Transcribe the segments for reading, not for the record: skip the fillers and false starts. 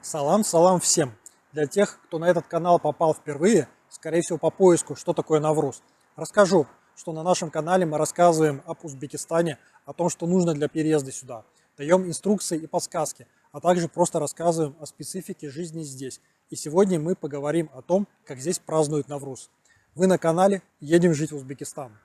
Салам всем! Для тех, кто на этот канал попал впервые, скорее всего по поиску, что такое Навруз, расскажу, что на нашем канале мы рассказываем об Узбекистане, о том, что нужно для переезда сюда. Даем инструкции и подсказки, а также просто рассказываем о специфике жизни здесь. И сегодня мы поговорим о том, как здесь празднуют Навруз. Вы на канале «Едем жить в Узбекистан».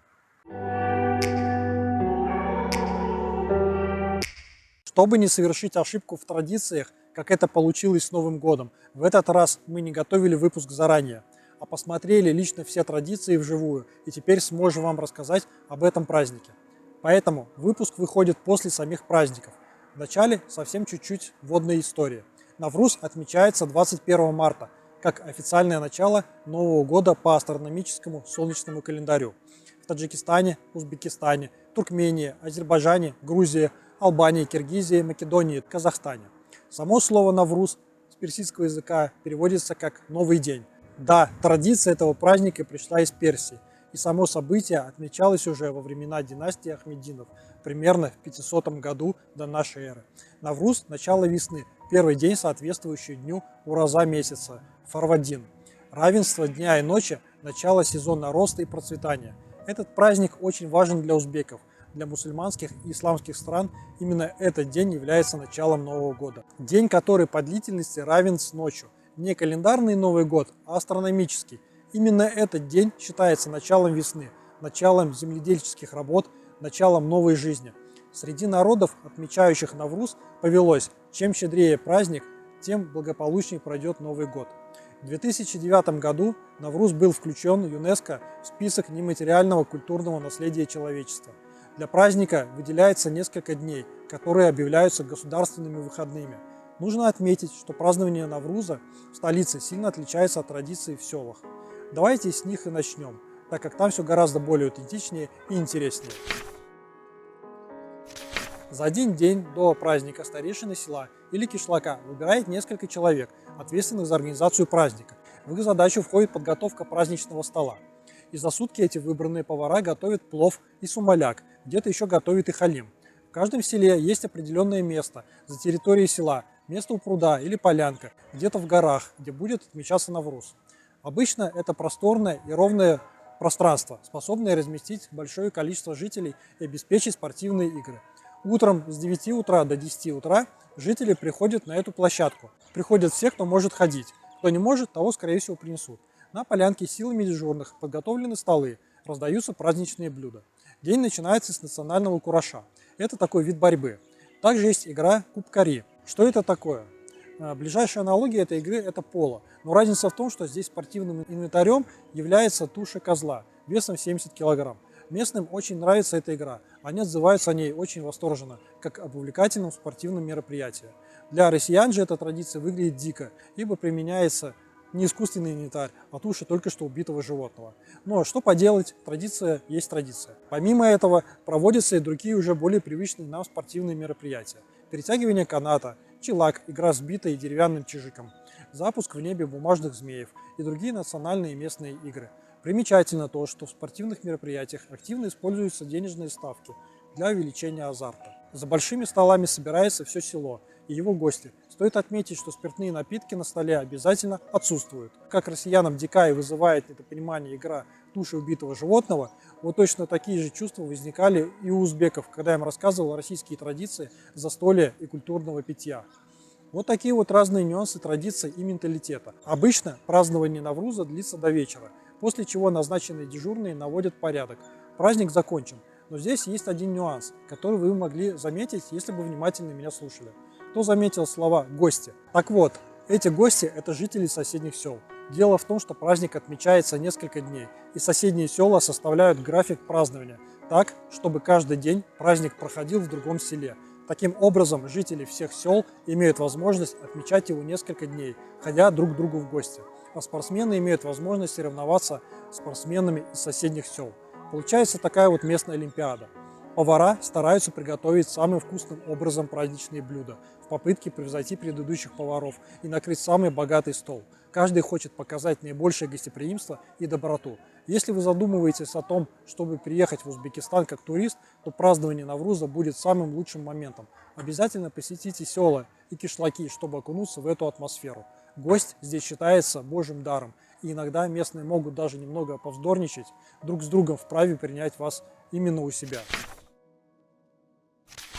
Чтобы не совершить ошибку в традициях, как это получилось с Новым годом, в этот раз мы не готовили выпуск заранее, а посмотрели лично все традиции вживую и теперь сможем вам рассказать об этом празднике. Поэтому выпуск выходит после самих праздников. Вначале совсем чуть-чуть вводной истории. Навруз отмечается 21 марта, как официальное начало Нового года по астрономическому солнечному календарю. В Таджикистане, Узбекистане, Туркмении, Азербайджане, Грузии, Албании, Киргизии, Македонии, Казахстане. Само слово «Навруз» с персидского языка переводится как «новый день». Да, традиция этого праздника пришла из Персии, и само событие отмечалось уже во времена династии Ахмединов, примерно в 500 году до нашей эры. Навруз – начало весны, первый день, соответствующий дню Ураза месяца, Фарвадин. Равенство дня и ночи – начало сезона роста и процветания. Этот праздник очень важен для узбеков. Для мусульманских и исламских стран именно этот день является началом Нового года. День, который по длительности равен с ночью. Не календарный Новый год, а астрономический. Именно этот день считается началом весны, началом земледельческих работ, началом новой жизни. Среди народов, отмечающих Навруз, повелось: чем щедрее праздник, тем благополучнее пройдет Новый год. В 2009 году Навруз был включен ЮНЕСКО в список нематериального культурного наследия человечества. Для праздника выделяется несколько дней, которые объявляются государственными выходными. Нужно отметить, что празднование Навруза в столице сильно отличается от традиций в селах. Давайте с них и начнем, так как там все гораздо более аутентичнее и интереснее. За один день до праздника старейшина села или кишлака выбирает несколько человек, ответственных за организацию праздника. В их задачу входит подготовка праздничного стола. И за сутки эти выбранные повара готовят плов и сумаляк, где-то еще готовят и халим. В каждом селе есть определенное место за территорией села, место у пруда или полянка, где-то в горах, где будет отмечаться Навруз. Обычно это просторное и ровное пространство, способное разместить большое количество жителей и обеспечить спортивные игры. Утром с 9 утра до 10 утра жители приходят на эту площадку. Приходят все, кто может ходить. Кто не может, того, скорее всего, принесут. На полянке силами дежурных подготовлены столы, раздаются праздничные блюда. День начинается с национального кураша. Это такой вид борьбы. Также есть игра кубкари. Что это такое? Ближайшая аналогия этой игры – это поло. Но разница в том, что здесь спортивным инвентарем является туша козла весом 70 кг. Местным очень нравится эта игра. Они отзываются о ней очень восторженно, как об увлекательном спортивном мероприятии. Для россиян же эта традиция выглядит дико, ибо применяется не искусственный инвентарь, а туша только что убитого животного. Но что поделать, традиция есть традиция. Помимо этого проводятся и другие уже более привычные нам спортивные мероприятия. Перетягивание каната, чилак, игра с битой и деревянным чижиком, запуск в небе бумажных змеев и другие национальные и местные игры. Примечательно то, что в спортивных мероприятиях активно используются денежные ставки для увеличения азарта. За большими столами собирается все село и его гости. Стоит отметить, что спиртные напитки на столе обязательно отсутствуют. Как россиянам дико и вызывает недопонимание игра туши убитого животного, вот точно такие же чувства возникали и у узбеков, когда я им рассказывал российские традиции застолья и культурного питья. Вот такие вот разные нюансы традиций и менталитета. Обычно празднование Навруза длится до вечера, после чего назначенные дежурные наводят порядок. Праздник закончен. Но здесь есть один нюанс, который вы могли заметить, если бы внимательно меня слушали. Кто заметил слова «гости»? Так вот, эти гости – это жители соседних сел. Дело в том, что праздник отмечается несколько дней, и соседние села составляют график празднования так, чтобы каждый день праздник проходил в другом селе. Таким образом, жители всех сел имеют возможность отмечать его несколько дней, ходя друг к другу в гости. А спортсмены имеют возможность соревноваться с спортсменами из соседних сел. Получается такая вот местная олимпиада. Повара стараются приготовить самым вкусным образом праздничные блюда в попытке превзойти предыдущих поваров и накрыть самый богатый стол. Каждый хочет показать наибольшее гостеприимство и доброту. Если вы задумываетесь о том, чтобы приехать в Узбекистан как турист, то празднование Навруза будет самым лучшим моментом. Обязательно посетите села и кишлаки, чтобы окунуться в эту атмосферу. Гость здесь считается божьим даром, и иногда местные могут даже немного повздорничать друг с другом, вправе принять вас именно у себя.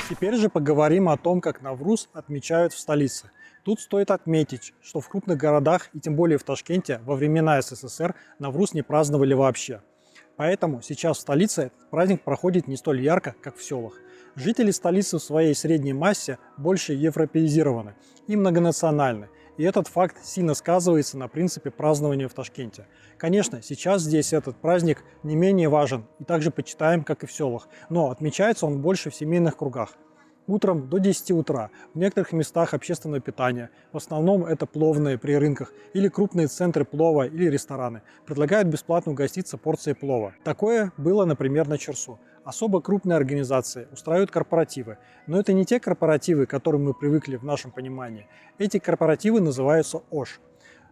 Теперь же поговорим о том, как Навруз отмечают в столице. Тут стоит отметить, что в крупных городах, и тем более в Ташкенте, во времена СССР Навруз не праздновали вообще. Поэтому сейчас в столице этот праздник проходит не столь ярко, как в селах. Жители столицы в своей средней массе больше европеизированы и многонациональны. И этот факт сильно сказывается на принципе празднования в Ташкенте. Конечно, сейчас здесь этот праздник не менее важен и также почитаем, как и в селах, но отмечается он больше в семейных кругах. Утром до 10 утра в некоторых местах общественного питания, в основном это пловные при рынках или крупные центры плова или рестораны, предлагают бесплатно угоститься порцией плова. Такое было, например, на Черсу. Особо крупные организации устраивают корпоративы, но это не те корпоративы, к которым мы привыкли в нашем понимании. Эти корпоративы называются ОШ,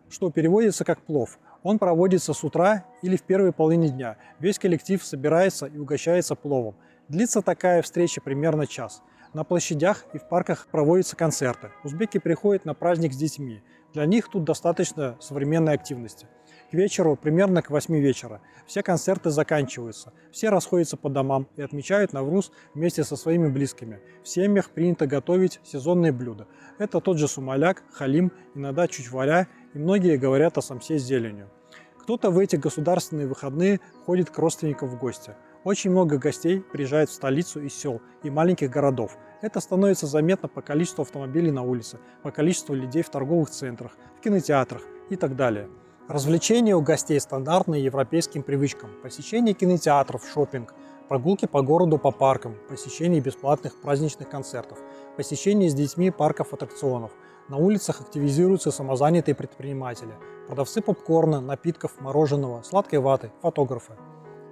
что переводится как плов. Он проводится с утра или в первой половине дня. Весь коллектив собирается и угощается пловом. Длится такая встреча примерно час. На площадях и в парках проводятся концерты. Узбеки приходят на праздник с детьми. Для них тут достаточно современной активности. К вечеру, примерно к 8 вечера, все концерты заканчиваются. Все расходятся по домам и отмечают Навруз вместе со своими близкими. В семьях принято готовить сезонные блюда. Это тот же сумаляк, халим, иногда чучваря, и многие говорят о самсе с зеленью. Кто-то в эти государственные выходные ходит к родственникам в гости. Очень много гостей приезжает в столицу из сел и маленьких городов. Это становится заметно по количеству автомобилей на улице, по количеству людей в торговых центрах, в кинотеатрах и так далее. Развлечения у гостей стандартные европейским привычкам. Посещение кинотеатров, шопинг, прогулки по городу по паркам, посещение бесплатных праздничных концертов, посещение с детьми парков аттракционов. На улицах активизируются самозанятые предприниматели, продавцы попкорна, напитков, мороженого, сладкой ваты, фотографы.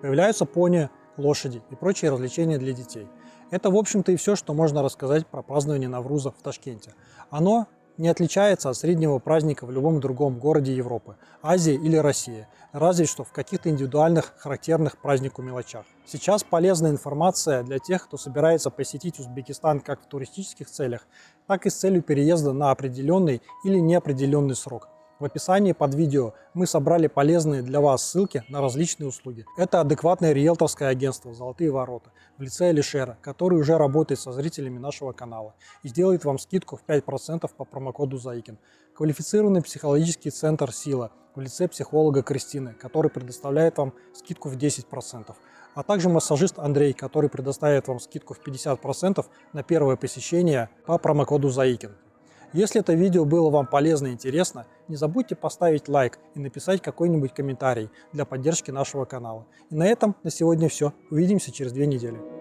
Появляются пони, лошади и прочие развлечения для детей. Это, в общем-то, и все, что можно рассказать про празднование Навруза в Ташкенте. Оно не отличается от среднего праздника в любом другом городе Европы, Азии или России, разве что в каких-то индивидуальных, характерных празднику мелочах. Сейчас полезная информация для тех, кто собирается посетить Узбекистан как в туристических целях, так и с целью переезда на определенный или неопределенный срок. В описании под видео мы собрали полезные для вас ссылки на различные услуги. Это адекватное риэлторское агентство «Золотые ворота» в лице Алишера, который уже работает со зрителями нашего канала и сделает вам скидку в 5% по промокоду ЗАИКИН. Квалифицированный психологический центр «Сила» в лице психолога Кристины, который предоставляет вам скидку в 10%. А также массажист Андрей, который предоставит вам скидку в 50% на первое посещение по промокоду ЗАИКИН. Если это видео было вам полезно и интересно, не забудьте поставить лайк и написать какой-нибудь комментарий для поддержки нашего канала. И на этом на сегодня все. Увидимся через 2 недели.